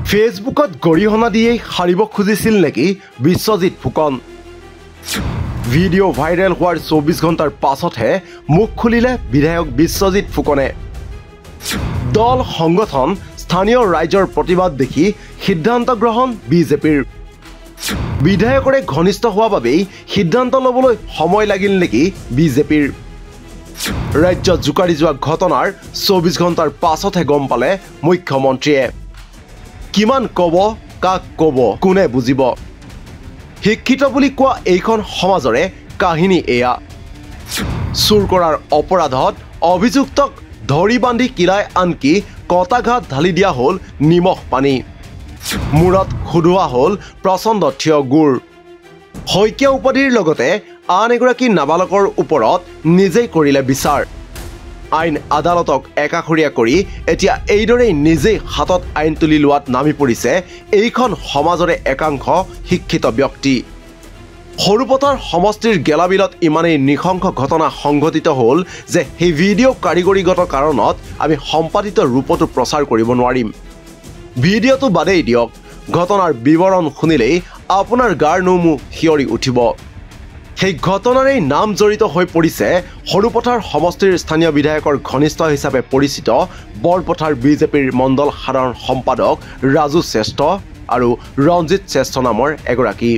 ফেচবুকত গৰিহণা দিয়েই সাৰিব খুজিছিল নেকি বিশ্বজিৎ ফুকন ভিডিঅ' ভাইৰেল হোৱাৰ 24 ঘণ্টাৰ পাছতহে মুখ খুলিলে বিধায়ক বিশ্বজিৎ ফুকনে দল সংগঠন স্থানীয় ৰাইজৰ প্ৰতিবাদ দেখি সিদ্ধান্ত গ্ৰহণ বিজেপিৰ বিধায়কৰে ঘনিষ্ঠ হোৱা বাবেই সিদ্ধান্ত ল'বলৈ সময় লাগিল নেকি বিজেপিৰ ৰাজ্যত জোকাৰি যোৱা ঘটনাৰ 24 ঘণ্টাৰ পাছতহে গম পালে মুখ্যমন্ত্ৰীয়ে কিমান ক'ব কাক ক'ব কোনে বুজিব শিক্ষিত বুলি কোৱা এইখন সমাজৰে কাহিনী এয়া চুৰ কৰাৰ অপৰাধত অভিযুক্তক ধৰি বান্ধি কিলাই আনকি কটাঘাট ঢালি দিয়া হ'ল নিমখ পানী মূৰত খুদোৱা হ'ল প্ৰচণ্ড থিয় গুৰ শইকীয়া উপাধিৰ লগতে আন এগৰাকী নাবালকৰ ওপৰত নিজেই কৰিলে বিচাৰ আইন আদালতক একাষৰীয়া কৰি এতিয়া এইদৰেই নিজেই হাতত আইন তুলি লোৱাত নামি পৰিছে এইখন সমাজৰে একাংশ শিক্ষিত ব্যক্তি সৰুপথাৰ সমষ্টিৰ গেলাবিলত ইমানেই নৃশংস ঘটনা সংঘটিত হ'ল যে সেই ভিডিঅ' কাৰিকৰীগত কাৰণত আমি সম্পাদিত ৰূপতো প্ৰচাৰ কৰিব নোৱাৰিম ভিডিঅ'টো বাদেই দিয়ক ঘটনাৰ বিৱৰণ শুনিলেই আপোনাৰ গাৰ নোমো শিয়ৰি উঠিব সেই ঘটনাৰেই নাম জড়িত হৈ পৰিছে সৰুপথাৰ সমষ্টিৰ স্থানীয় বিধায়কৰ ঘনিষ্ঠ হিচাপে পৰিচিত বৰপথাৰ বিজেপিৰ মণ্ডল সাধাৰণ সম্পাদক ৰাজু শ্ৰেষ্ঠ আৰু ৰঞ্জিত শ্ৰেষ্ঠ নামৰ এগৰাকী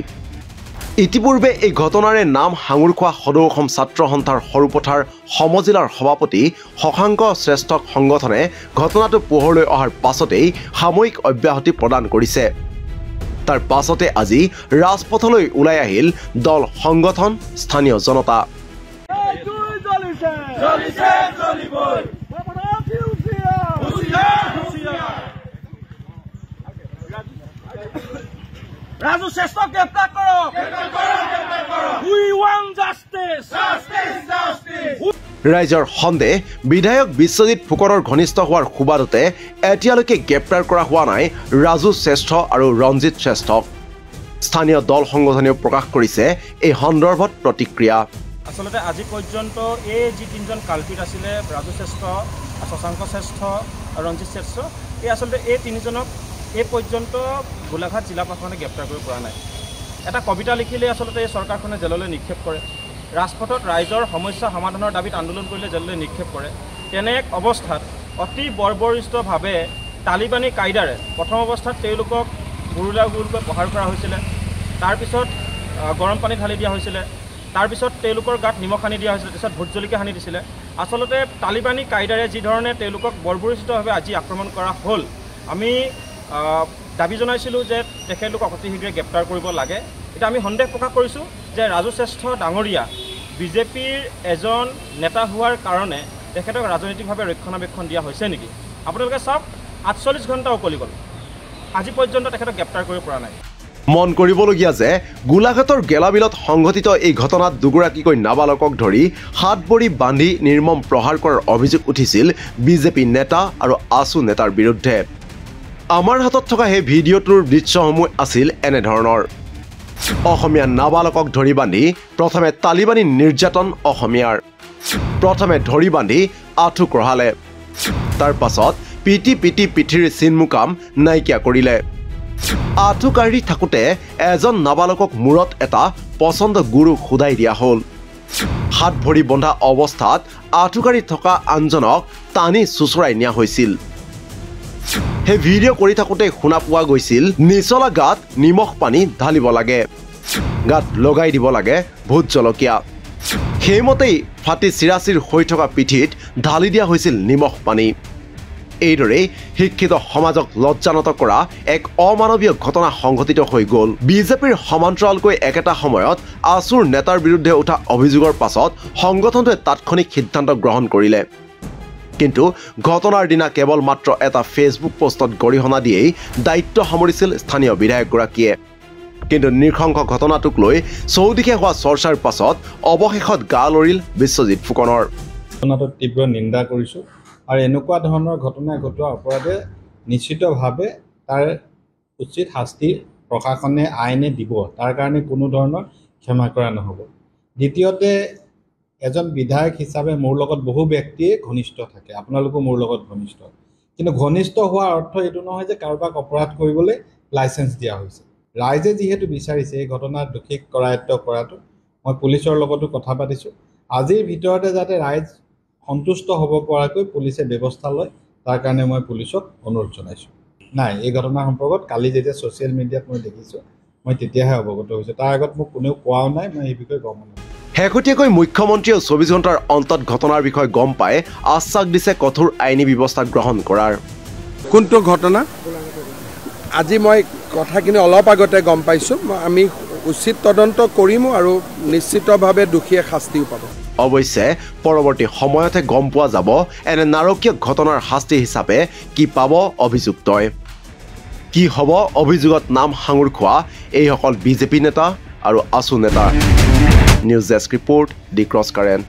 ইতিপূৰ্বে এই ঘটনাৰে নাম হাঙুৰ খোৱা সদৌ অসম ছাত্ৰ সন্থাৰ সৰুপথাৰ সমজিলাৰ সভাপতি শশাংক শ্ৰেষ্ঠক সংগঠনে ঘটনাটো পোহৰলৈ অহাৰ পাছতেই সাময়িক অব্যাহতি প্ৰদান কৰিছে তাৰ পাছতে আজি ৰাজপথলৈ ওলাই আহিল দল সংগঠন স্থানীয় জনতা Razu Sheshtok গ্ৰেফতাৰ কৰো We want justice ৰাইজৰ সন্দেহ বিধায়ক বিশ্বজিৎ ফুকনৰ ঘনিষ্ঠ হোৱাৰ সুবাদতে এতিয়ালৈকে গ্ৰেপ্তাৰ কৰা হোৱা নাই ৰাজু শ্ৰেষ্ঠ আৰু ৰঞ্জিত শ্ৰেষ্ঠক স্থানীয় দল সংগঠনেও প্ৰকাশ কৰিছে এই সন্দৰ্ভত প্ৰতিক্ৰিয়া আসলতে আজি পৰ্যন্ত এই যি তিনিজন কালপিত আছিলে ৰাজু শ্ৰেষ্ঠ শশাংক শ্ৰেষ্ঠ ৰঞ্জিত শ্ৰেষ্ঠ এই আসলতে এই তিনিজনক এই পৰ্যন্ত গোলাঘাট জিলা প্ৰশাসনে গ্ৰেপ্তাৰ কৰিব পৰা নাই এটা কবিতা লিখিলে আসলতে এই চৰকাৰখনে জেললৈ নিক্ষেপ কৰে ৰাজপথত ৰাইজৰ সমস্যা সমাধানৰ দাবীত আন্দোলন কৰিলে জেললৈ নিক্ষেপ কৰে তেনে এক অৱস্থাত অতি বৰ্বৰিষ্টভাৱে তালিবানী কায়দাৰে প্ৰথম অৱস্থাত তেওঁলোকক গুৰুকৈ প্ৰহাৰ কৰা হৈছিলে তাৰপিছত গৰম পানী ঢালি দিয়া হৈছিলে তাৰপিছত তেওঁলোকৰ গাত নিমখ সানি দিয়া হৈছিলে তাৰপিছত ভোট জলকীয়া সানি দিছিলে আচলতে তালিবানী কায়দাৰে যি ধৰণে তেওঁলোকক বৰ্বৰিষ্টভাৱে আজি আক্ৰমণ কৰা হ'ল আমি দাবী জনাইছিলোঁ যে তেখেতলোকক অতি শীঘ্ৰে গ্ৰেপ্তাৰ কৰিব লাগে এতিয়া আমি সন্দেহ প্ৰকাশ কৰিছোঁ যে ৰাজু শ্ৰেষ্ঠ ডাঙৰীয়া বিজেপিৰ এজন নেতা হোৱাৰ কাৰণে তেখেতক ৰাজনৈতিকভাৱে ৰক্ষণাবেক্ষণ দিয়া হৈছে নেকি আপোনালোকে চাওক 48 ঘণ্টা উকলি গ'ল আজি পৰ্যন্ত তেখেতক গ্ৰেপ্তাৰ কৰিব পৰা নাই মন কৰিবলগীয়া যে গোলাঘাটৰ গেলাবিলত সংঘটিত এই ঘটনাত দুগৰাকীকৈ নাবালকক ধৰি হাত ভৰি বান্ধি নিৰ্মম প্ৰহাৰ কৰাৰ অভিযোগ উঠিছিল বিজেপি নেতা আৰু আসু নেতাৰ বিৰুদ্ধে আমাৰ হাতত থকা সেই ভিডিঅ'টোৰ দৃশ্যসমূহ আছিল এনেধৰণৰ অসমীয়া নাবালকক ধৰি বান্ধি প্ৰথমে তালিবানী নিৰ্যাতন অসমীয়াৰ প্ৰথমে ধৰি বান্ধি আঁঠু কঢ়ালে তাৰ পাছত পিটি পিঠিৰ চিনমুকাম নাইকিয়া কৰিলে আঁঠু কাঢ়ি থাকোঁতে এজন নাবালকক মূৰত এটা পচন্দ গুৰু খুদাই দিয়া হ'ল হাত ভৰি বন্ধা অৱস্থাত আঁঠু কাঢ়ি থকা আনজনক টানি চুচৰাই নিয়া হৈছিল সেই ভিডিঅ' কৰি থাকোঁতে শুনা পোৱা গৈছিল নিচলা গাত নিমখ পানী ঢালিব লাগে গাত লগাই দিব লাগে ভোট জলকীয়া সেইমতেই ফাটি চিৰাচিৰ হৈ থকা পিঠিত ঢালি দিয়া হৈছিল নিমখ পানী এইদৰেই শিক্ষিত সমাজক লজ্জানত কৰা এক অমানৱীয় ঘটনা সংঘটিত হৈ গ'ল বিজেপিৰ সমান্তৰালকৈ একেটা সময়ত আসুৰ নেতাৰ বিৰুদ্ধে উঠা অভিযোগৰ পাছত সংগঠনটোৱে তাৎক্ষণিক সিদ্ধান্ত গ্ৰহণ কৰিলে কিন্তু ঘটনাৰ দিনা কেৱল মাত্ৰ এটা ফেচবুক পোষ্টত গৰিহণা দিয়েই দায়িত্ব সামৰিছিল স্থানীয় বিধায়কগৰাকীয়ে কিন্তু নৃশংস ঘটনাটোক লৈ চৌদিশে হোৱা চৰ্চাৰ পাছত অৱশেষত গা লৰিল বিশ্বজিৎ ফুকনৰ ঘটনাটোৰ তীব্ৰ নিন্দা কৰিছোঁ আৰু এনেকুৱা ধৰণৰ ঘটনা ঘটোৱা অপৰাধে নিশ্চিতভাৱে তাৰ উচিত শাস্তি প্ৰশাসনে আইনে দিব তাৰ কাৰণে কোনো ধৰণৰ ক্ষমা কৰা নহ'ব দ্বিতীয়তে এজন বিধায়ক হিচাপে মোৰ লগত বহু ব্যক্তিয়ে ঘনিষ্ঠ থাকে আপোনালোকো মোৰ লগত ঘনিষ্ঠ কিন্তু ঘনিষ্ঠ হোৱাৰ অৰ্থ এইটো নহয় যে কাৰোবাক অপৰাধ কৰিবলৈ লাইচেঞ্চ দিয়া হৈছে। ৰাইজে যিহেতু বিচাৰিছে এই ঘটনাৰ দোষীক কৰায়ত্ব কৰাটো, মই পুলিচৰ লগতো কথা পাতিছোঁ। আজিৰ ভিতৰতে যাতে ৰাইজ সন্তুষ্ট হ'ব পৰাকৈ পুলিচে ব্যৱস্থা লয়, তাৰ কাৰণে মই পুলিচক অনুৰোধ জনাইছোঁ। নাই, এই ঘটনা সম্পৰ্কত কালি যেতিয়া ছ'চিয়েল মিডিয়াত মই দেখিছোঁ, মই তেতিয়াহে অৱগত হৈছোঁ। তাৰ আগত মোক কোনেও কোৱাও নাই, মই এই বিষয়ে গম নাপাওঁ। শেহতীয়াকৈ মুখ্যমন্ত্ৰীয়ে 24 ঘণ্টাৰ অন্তত ঘটনাৰ বিষয়ে গম পাই আশ্বাস দিছে কঠোৰ আইনী ব্যৱস্থা গ্ৰহণ কৰাৰ। কোনটো ঘটনা আজি মই কথাখিনি অলপ আগতে গম পাইছোঁ। আমি উচিত তদন্ত কৰিম আৰু নিশ্চিতভাৱে দোষীয়ে শাস্তিও পাব। অৱশ্যে পৰৱৰ্তী সময়তে গম পোৱা যাব এনে নাৰকীয় ঘটনাৰ শাস্তি হিচাপে কি পাব অভিযুক্তই। কি হ'ব অভিযোগত নাম সাঙুৰ খোৱা এইসকল বিজেপি নেতা আৰু আছু নেতা। নিউজ ডেস্ক ৰিপৰ্ট, দি ক্ৰছ কাৰেণ্ট।